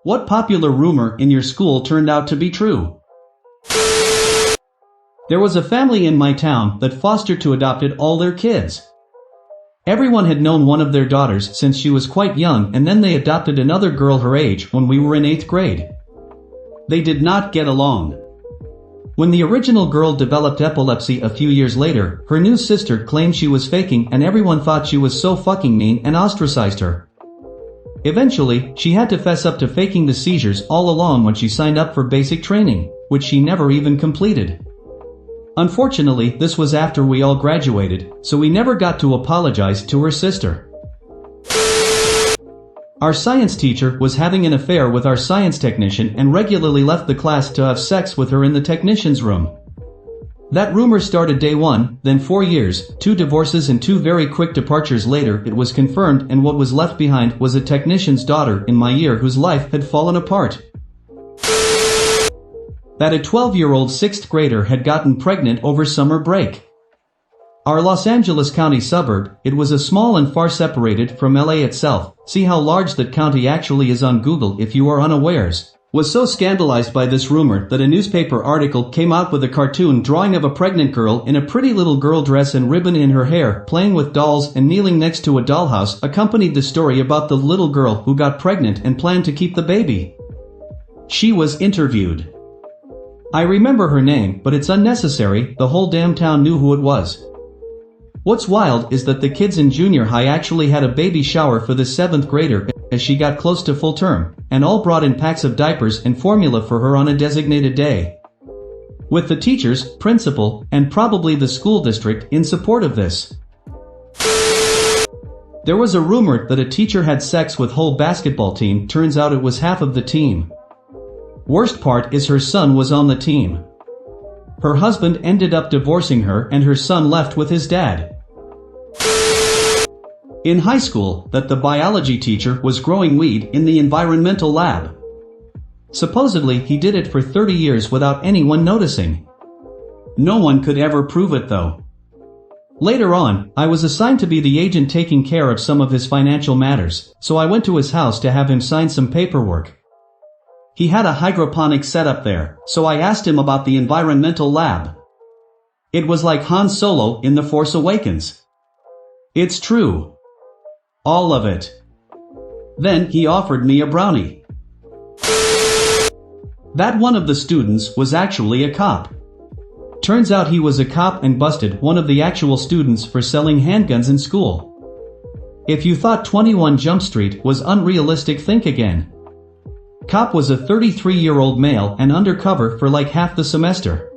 What popular rumor in your school turned out to be true? There was a family in my town that fostered to adopted all their kids. Everyone had known one of their daughters since she was quite young, and then they adopted another girl her age when we were in 8th grade. They did not get along. When the original girl developed epilepsy a few years later, her new sister claimed she was faking, and everyone thought she was so fucking mean and ostracized her. Eventually, she had to fess up to faking the seizures all along when she signed up for basic training, which she never even completed. Unfortunately, this was after we all graduated, so we never got to apologize to her sister. Our science teacher was having an affair with our science technician and regularly left the class to have sex with her in the technician's room. That rumor started day 1, then 4 years, 2 divorces and 2 very quick departures later it was confirmed, and what was left behind was a technician's daughter in my year whose life had fallen apart. That a 12-year-old 6th grader had gotten pregnant over summer break. Our Los Angeles County suburb, it was a small and far separated from LA itself, see how large that county actually is on Google if you are unawares, was so scandalized by this rumor that a newspaper article came out with a cartoon drawing of a pregnant girl in a pretty little girl dress and ribbon in her hair, playing with dolls and kneeling next to a dollhouse, accompanied the story about the little girl who got pregnant and planned to keep the baby. She was interviewed. I remember her name, but it's unnecessary, the whole damn town knew who it was. What's wild is that the kids in junior high actually had a baby shower for the 7th grader as she got close to full term, and all brought in packs of diapers and formula for her on a designated day. With the teachers, principal, and probably the school district in support of this. There was a rumor that a teacher had sex with whole basketball team, turns out it was half of the team. Worst part is her son was on the team. Her husband ended up divorcing her and her son left with his dad. In high school, that the biology teacher was growing weed in the environmental lab. Supposedly he did it for 30 years without anyone noticing. No one could ever prove it though. Later on, I was assigned to be the agent taking care of some of his financial matters, so I went to his house to have him sign some paperwork. He had a hydroponic setup there, so I asked him about the environmental lab. It was like Han Solo in The Force Awakens. It's true. All of it. Then he offered me a brownie. That one of the students was actually a cop. Turns out he was a cop and busted one of the actual students for selling handguns in school. If you thought 21 Jump Street was unrealistic, think again. Cop was a 33-year-old male and undercover for like half the semester.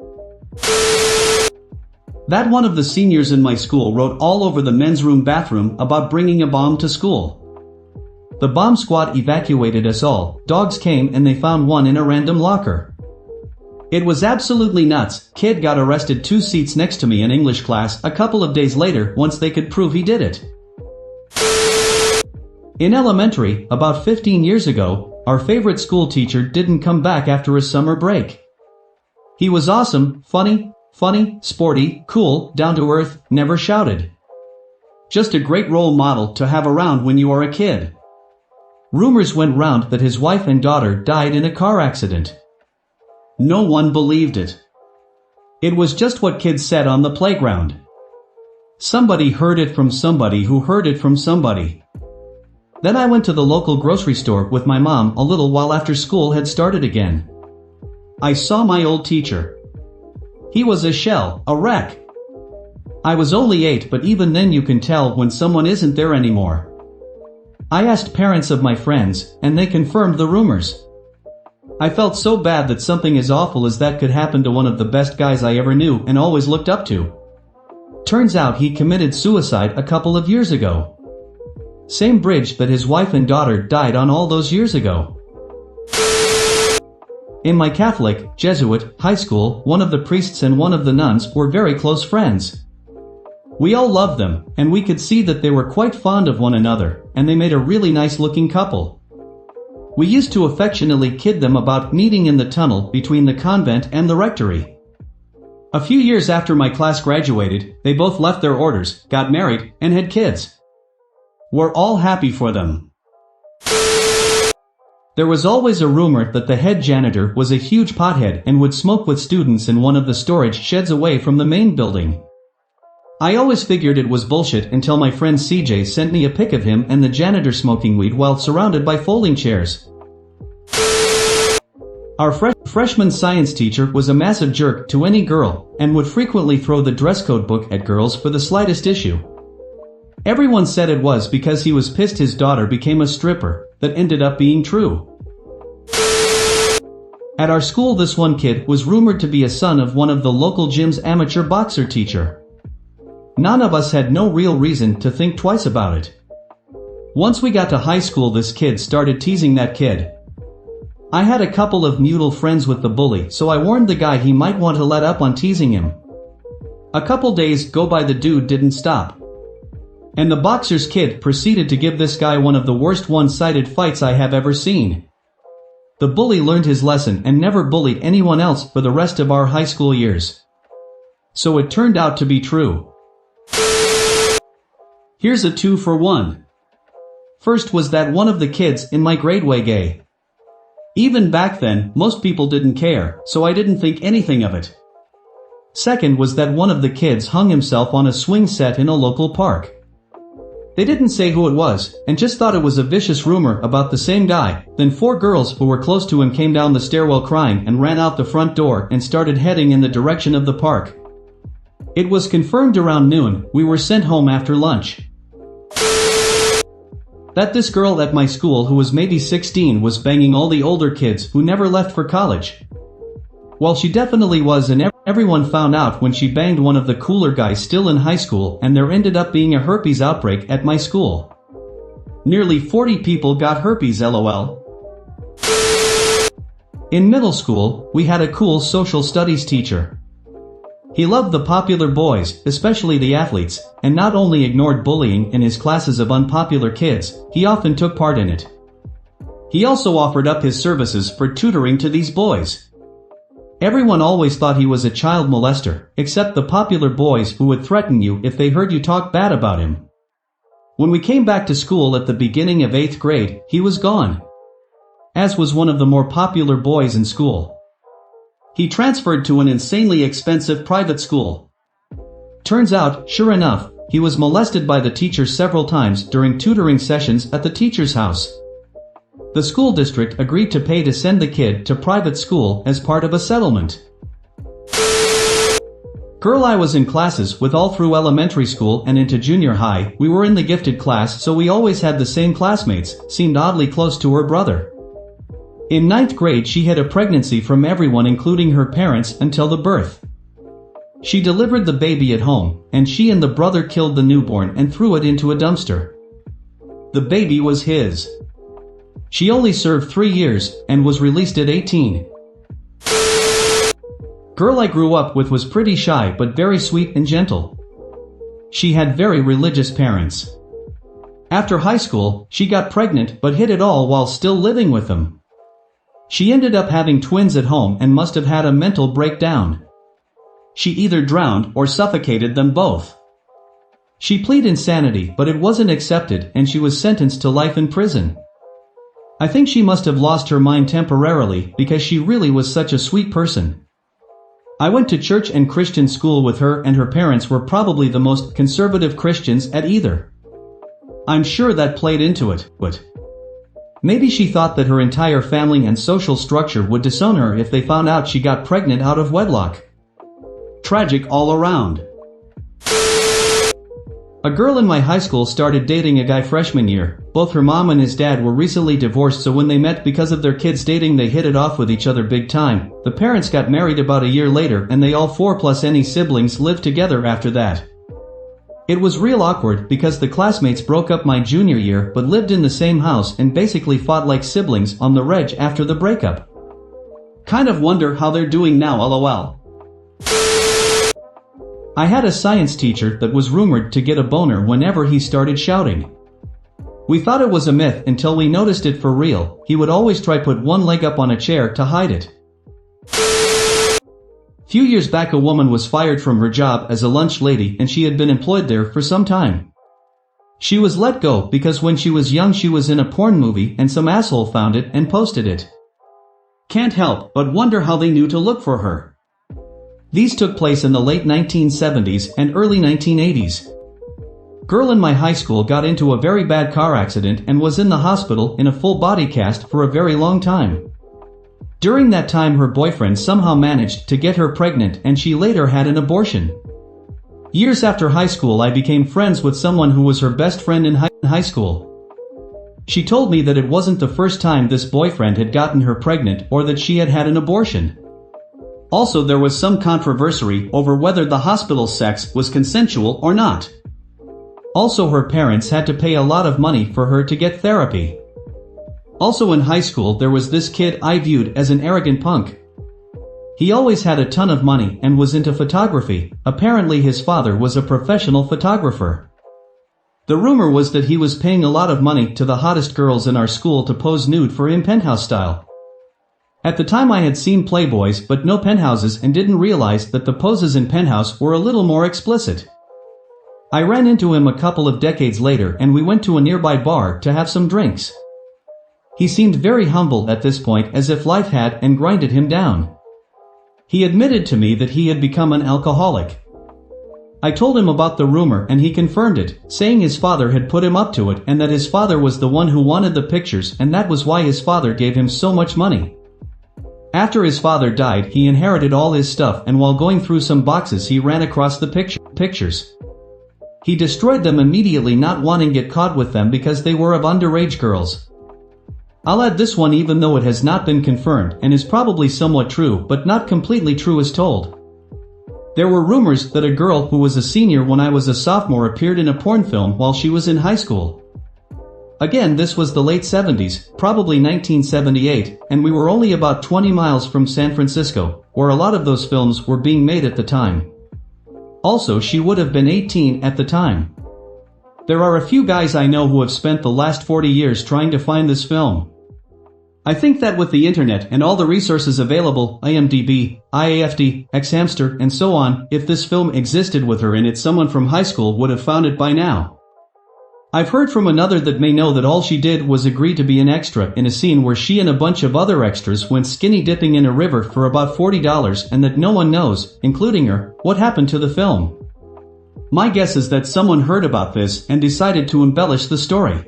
That one of the seniors in my school wrote all over the men's room bathroom about bringing a bomb to school. The bomb squad evacuated us all, dogs came and they found one in a random locker. It was absolutely nuts. Kid got arrested 2 seats next to me in English class a couple of days later once they could prove he did it. In elementary, about 15 years ago, our favorite school teacher didn't come back after a summer break. He was awesome, funny, sporty, cool, down to earth, never shouted. Just a great role model to have around when you are a kid. Rumors went round that his wife and daughter died in a car accident. No one believed it. It was just what kids said on the playground. Somebody heard it from somebody who heard it from somebody. Then I went to the local grocery store with my mom a little while after school had started again. I saw my old teacher. He was a shell, a wreck. I was only 8, but even then you can tell when someone isn't there anymore. I asked parents of my friends, and they confirmed the rumors. I felt so bad that something as awful as that could happen to one of the best guys I ever knew and always looked up to. Turns out he committed suicide a couple of years ago. Same bridge that his wife and daughter died on all those years ago. In my Catholic, Jesuit, high school, one of the priests and one of the nuns were very close friends. We all loved them, and we could see that they were quite fond of one another, and they made a really nice looking couple. We used to affectionately kid them about meeting in the tunnel between the convent and the rectory. A few years after my class graduated, they both left their orders, got married, and had kids. We're all happy for them. There was always a rumor that the head janitor was a huge pothead and would smoke with students in one of the storage sheds away from the main building. I always figured it was bullshit until my friend CJ sent me a pic of him and the janitor smoking weed while surrounded by folding chairs. Our freshman science teacher was a massive jerk to any girl and would frequently throw the dress code book at girls for the slightest issue. Everyone said it was because he was pissed his daughter became a stripper. That ended up being true. At our school, this one kid was rumored to be a son of one of the local gym's amateur boxer teacher. None of us had no real reason to think twice about it. Once we got to high school, this kid started teasing that kid. I had a couple of mutual friends with the bully, so I warned the guy he might want to let up on teasing him. A couple days go by, the dude didn't stop. And the boxer's kid proceeded to give this guy one of the worst one-sided fights I have ever seen. The bully learned his lesson and never bullied anyone else for the rest of our high school years. So it turned out to be true. Here's a 2 for 1. First was that one of the kids in my grade was gay. Even back then, most people didn't care, so I didn't think anything of it. Second was that one of the kids hung himself on a swing set in a local park. They didn't say who it was, and just thought it was a vicious rumor about the same guy. Then 4 girls who were close to him came down the stairwell crying and ran out the front door and started heading in the direction of the park. It was confirmed around noon. We were sent home after lunch. That this girl at my school who was maybe 16 was banging all the older kids who never left for college. Well, she definitely was, and everyone found out when she banged one of the cooler guys still in high school, and there ended up being a herpes outbreak at my school. Nearly 40 people got herpes, lol. In middle school, we had a cool social studies teacher. He loved the popular boys, especially the athletes, and not only ignored bullying in his classes of unpopular kids, he often took part in it. He also offered up his services for tutoring to these boys. Everyone always thought he was a child molester, except the popular boys who would threaten you if they heard you talk bad about him. When we came back to school at the beginning of 8th grade, he was gone. As was one of the more popular boys in school. He transferred to an insanely expensive private school. Turns out, sure enough, he was molested by the teacher several times during tutoring sessions at the teacher's house. The school district agreed to pay to send the kid to private school as part of a settlement. Girl I was in classes with all through elementary school and into junior high. We were in the gifted class, so we always had the same classmates, seemed oddly close to her brother. In 9th grade she hid a pregnancy from everyone including her parents until the birth. She delivered the baby at home, and she and the brother killed the newborn and threw it into a dumpster. The baby was his. She only served 3 years, and was released at 18. Girl I grew up with was pretty shy but very sweet and gentle. She had very religious parents. After high school, she got pregnant but hid it all while still living with them. She ended up having twins at home and must have had a mental breakdown. She either drowned or suffocated them both. She pleaded insanity, but it wasn't accepted and she was sentenced to life in prison. I think she must have lost her mind temporarily because she really was such a sweet person. I went to church and Christian school with her, and her parents were probably the most conservative Christians at either. I'm sure that played into it, but maybe she thought that her entire family and social structure would disown her if they found out she got pregnant out of wedlock. Tragic all around. A girl in my high school started dating a guy freshman year. Both her mom and his dad were recently divorced, so when they met because of their kids dating, they hit it off with each other big time. The parents got married about a year later, and they all 4 plus any siblings lived together after that. It was real awkward because the classmates broke up my junior year but lived in the same house and basically fought like siblings on the reg after the breakup. Kind of wonder how they're doing now, lol. I had a science teacher that was rumored to get a boner whenever he started shouting. We thought it was a myth until we noticed it for real. He would always try put one leg up on a chair to hide it. Few years back, a woman was fired from her job as a lunch lady and she had been employed there for some time. She was let go because when she was young she was in a porn movie and some asshole found it and posted it. Can't help but wonder how they knew to look for her. These took place in the late 1970s and early 1980s. Girl in my high school got into a very bad car accident and was in the hospital in a full body cast for a very long time. During that time her boyfriend somehow managed to get her pregnant and she later had an abortion. Years after high school I became friends with someone who was her best friend in high school. She told me that it wasn't the first time this boyfriend had gotten her pregnant or that she had had an abortion. Also there was some controversy over whether the hospital sex was consensual or not. Also her parents had to pay a lot of money for her to get therapy. Also in high school there was this kid I viewed as an arrogant punk. He always had a ton of money and was into photography. Apparently his father was a professional photographer. The rumor was that he was paying a lot of money to the hottest girls in our school to pose nude for him penthouse style. At the time I had seen Playboys but no penthouses and didn't realize that the poses in Penthouse were a little more explicit. I ran into him a couple of decades later and we went to a nearby bar to have some drinks. He seemed very humble at this point, as if life had and grinded him down. He admitted to me that he had become an alcoholic. I told him about the rumor and he confirmed it, saying his father had put him up to it and that his father was the one who wanted the pictures and that was why his father gave him so much money. After his father died he inherited all his stuff and while going through some boxes he ran across the pictures. He destroyed them immediately, not wanting to get caught with them because they were of underage girls. I'll add this one, even though it has not been confirmed and is probably somewhat true but not completely true as told. There were rumors that a girl who was a senior when I was a sophomore appeared in a porn film while she was in high school. Again, this was the late 70s, probably 1978, and we were only about 20 miles from San Francisco, where a lot of those films were being made at the time. Also, she would have been 18 at the time. There are a few guys I know who have spent the last 40 years trying to find this film. I think that with the internet and all the resources available, IMDb, IAFD, Xhamster, and so on, if this film existed with her in it, someone from high school would have found it by now. I've heard from another that may know that all she did was agree to be an extra in a scene where she and a bunch of other extras went skinny dipping in a river for about $40 and that no one knows, including her, what happened to the film. My guess is that someone heard about this and decided to embellish the story.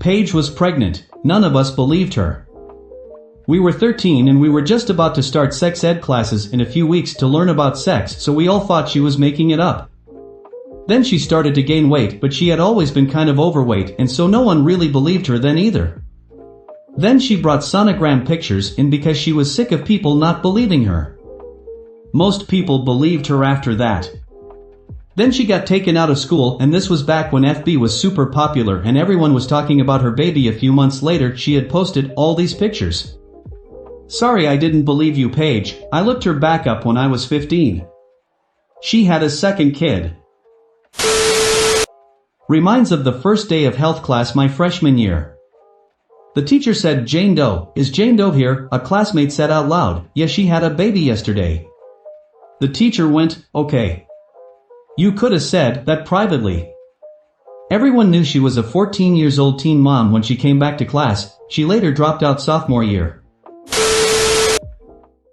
Paige was pregnant. None of us believed her. We were 13 and we were just about to start sex ed classes in a few weeks to learn about sex, so we all thought she was making it up. Then she started to gain weight, but she had always been kind of overweight and so no one really believed her then either. Then she brought sonogram pictures in because she was sick of people not believing her. Most people believed her after that. Then she got taken out of school, and this was back when FB was super popular and everyone was talking about her baby. A few months later she had posted all these pictures. Sorry I didn't believe you, Paige. I looked her back up when I was 15. She had a second kid. Reminds of the first day of health class my freshman year. The teacher said, "Jane Doe, is Jane Doe here?" A classmate said out loud, "Yeah, she had a baby yesterday." The teacher went, "Okay. You could have said that privately." Everyone knew she was a 14-year-old teen mom when she came back to class. She later dropped out sophomore year.